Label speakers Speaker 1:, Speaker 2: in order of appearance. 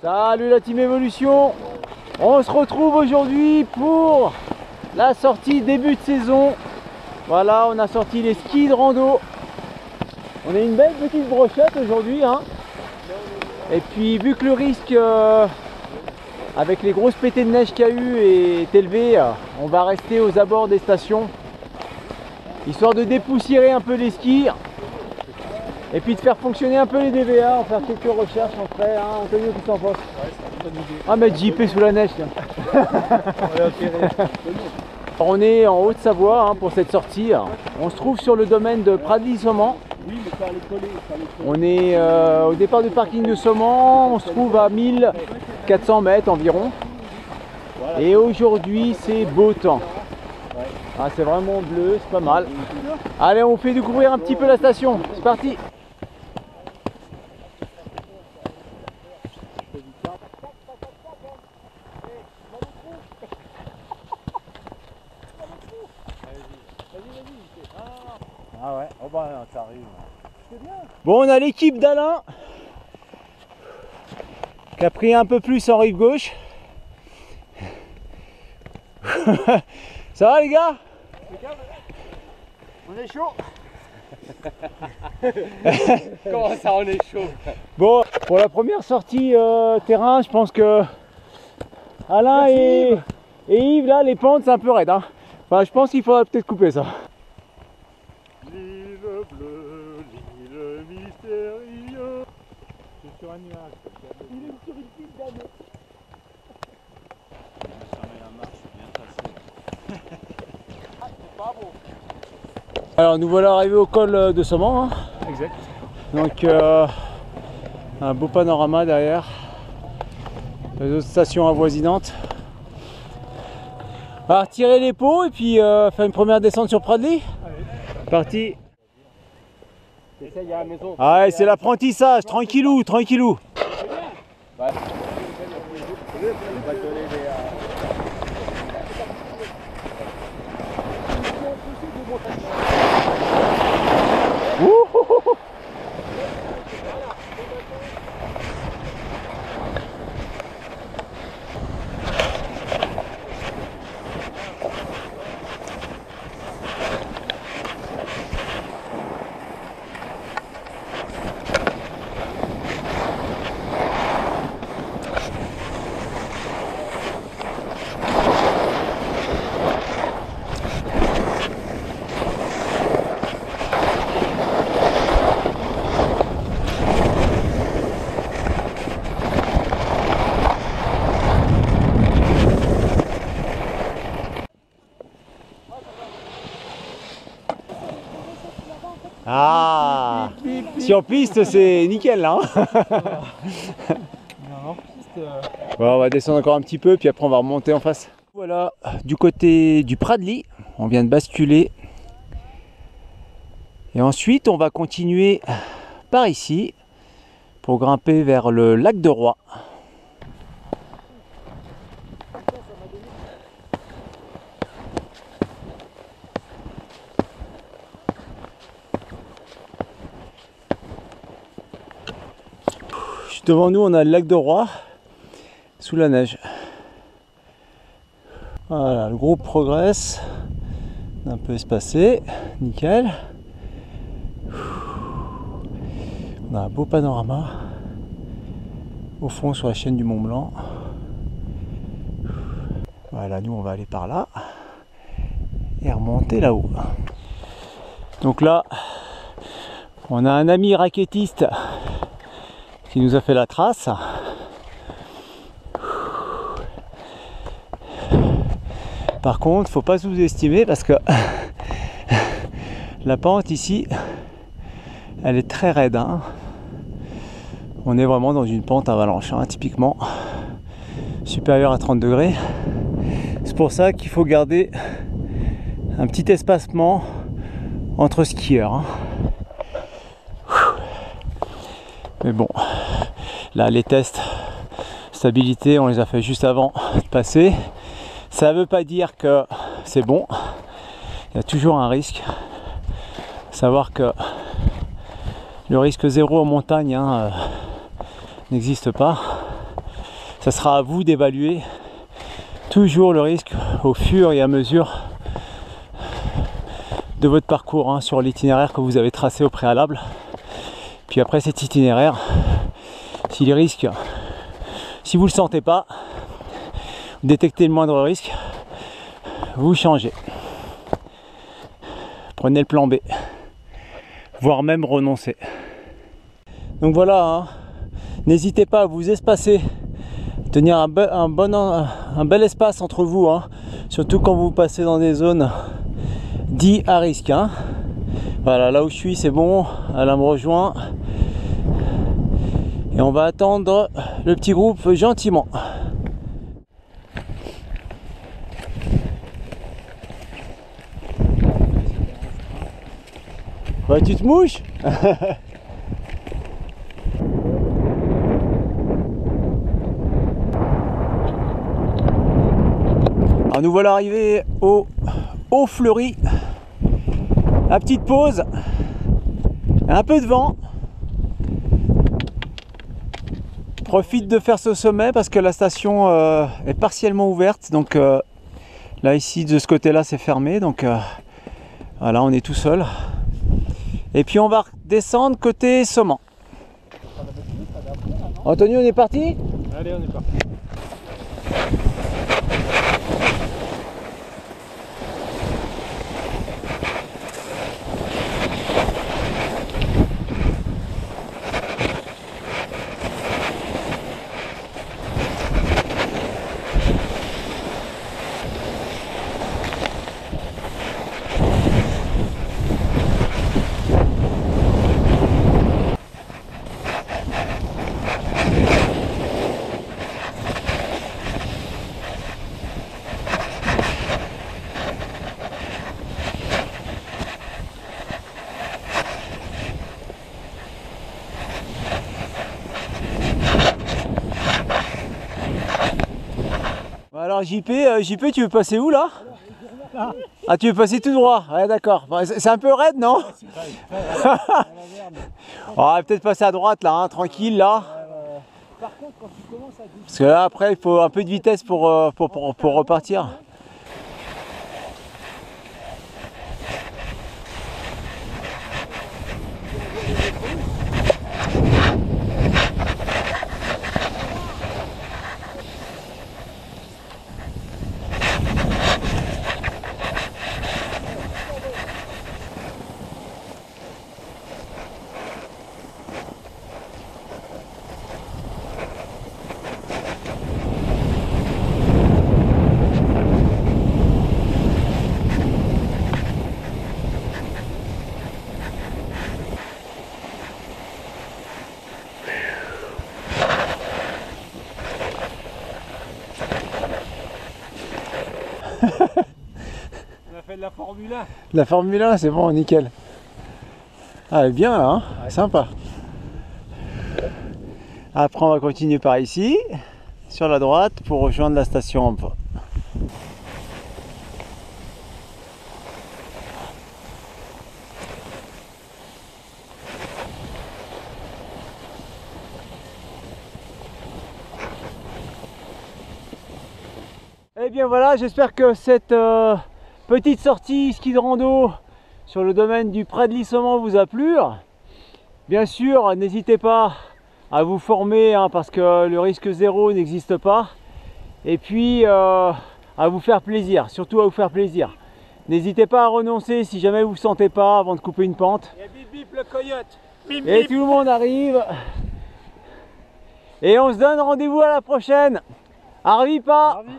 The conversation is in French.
Speaker 1: Salut la team Evolution. On se retrouve aujourd'hui pour la sortie début de saison. Voilà, on a sorti les skis de rando. On a une belle petite brochette aujourd'hui, hein. Et puis vu que le risque avec les grosses pétées de neige qu'il y a eu est élevé, on va rester aux abords des stations, histoire de dépoussiérer un peu les skis et puis de faire fonctionner un peu les DVA, en faire quelques recherches en frais, hein. Antonio, qui s'en passe. Ah, mettre JP sous la neige, tiens. On est en Haute-Savoie, hein, pour cette sortie. On se trouve sur le domaine de Pradly-Saumont. On est au départ du parking de Saumont, on se trouve à 1400 mètres environ. Et aujourd'hui c'est beau temps. Ah, c'est vraiment bleu, c'est pas mal. Allez, on fait découvrir un petit peu la station. C'est parti. Ah ouais, oh bah ça arrive. Bon, on a l'équipe d'Alain qui a pris un peu plus en rive gauche. Ça va les gars?
Speaker 2: On est chaud. Comment ça, on est chaud?
Speaker 1: Bon, pour la première sortie terrain, je pense que Alain et Yves, là, les pentes c'est un peu raide, hein. Enfin, je pense qu'il faudra peut-être couper ça.
Speaker 2: L'île bleue, l'île mystérieuse. C'est sur un nuage. Il est sur une petite dame. C'est pas beau.
Speaker 1: Alors nous voilà arrivés au col de Saumont, hein.
Speaker 2: Exact.
Speaker 1: Donc un beau panorama derrière. Les autres stations avoisinantes. On va retirer les pots et puis faire une première descente sur Pradly. Parti. Ah ouais, c'est l'apprentissage, tranquillou, tranquillou. Ah, sur piste c'est nickel là, hein. Bon, on va descendre encore un petit peu puis après on va remonter en face. Voilà, du côté du Pradly, on vient de basculer. Et ensuite on va continuer par ici pour grimper vers le lac de Roi. Devant nous, on a le lac de Roi sous la neige. Voilà, le groupe progresse. Un peu espacé, nickel. On a un beau panorama au fond sur la chaîne du Mont Blanc. Voilà, nous on va aller par là et remonter là-haut. Donc là, on a un ami raquettiste qui nous a fait la trace. Par contre, faut pas sous-estimer parce que la pente ici, elle est très raide, hein. On est vraiment dans une pente avalanche, hein, typiquement supérieure à 30 degrés. C'est pour ça qu'il faut garder un petit espacement entre skieurs, hein. Mais bon, là les tests stabilité, on les a fait juste avant de passer. Ça ne veut pas dire que c'est bon. Il y a toujours un risque. Savoir que le risque zéro en montagne, hein, n'existe pas. Ça sera à vous d'évaluer toujours le risque au fur et à mesure de votre parcours, hein, sur l'itinéraire que vous avez tracé au préalable. Puis après cet itinéraire, si les risques, si vous ne le sentez pas, vous détectez le moindre risque, vous changez. Prenez le plan B, voire même renoncer. Donc voilà, hein. N'hésitez pas à vous espacer, tenir un bel espace entre vous, hein. Surtout quand vous passez dans des zones dites à risque, hein. Voilà, là où je suis c'est bon, Alain me rejoint et on va attendre le petit groupe gentiment. Bah, tu te mouches. Alors nous voilà arrivés au Haut Fleury. La petite pause, un peu de vent. Profite de faire ce sommet parce que la station est partiellement ouverte, donc là ici de ce côté là c'est fermé, donc voilà, on est tout seul. Et puis on va descendre côté Somman. Anthony, on est parti?
Speaker 2: Allez, on est parti.
Speaker 1: Alors JP, tu veux passer où là? Ah, tu veux passer tout droit? Ouais, d'accord. C'est un peu raide, non? On va peut-être passer à droite là, hein, tranquille là.
Speaker 2: Par contre, quand tu commences à descendre,
Speaker 1: Parce que là après il faut un peu de vitesse pour repartir.
Speaker 2: on a fait de la Formule 1.
Speaker 1: La Formule 1, c'est bon, nickel. Ah, elle est bien là, hein, ouais. Sympa. Après, on va continuer par ici, sur la droite, pour rejoindre la station. Et bien voilà, j'espère que cette petite sortie ski de rando sur le domaine du Pré de Lissomman vous a plu. Bien sûr, n'hésitez pas à vous former, hein, parce que le risque zéro n'existe pas. Et puis à vous faire plaisir, surtout à vous faire plaisir. N'hésitez pas à renoncer si jamais vous ne sentez pas avant de couper une pente.
Speaker 2: Et bip bip le coyote. Bip,
Speaker 1: Et
Speaker 2: bip.
Speaker 1: tout le monde arrive. Et on se donne rendez-vous à la prochaine. Arvi pas.
Speaker 2: Arvi.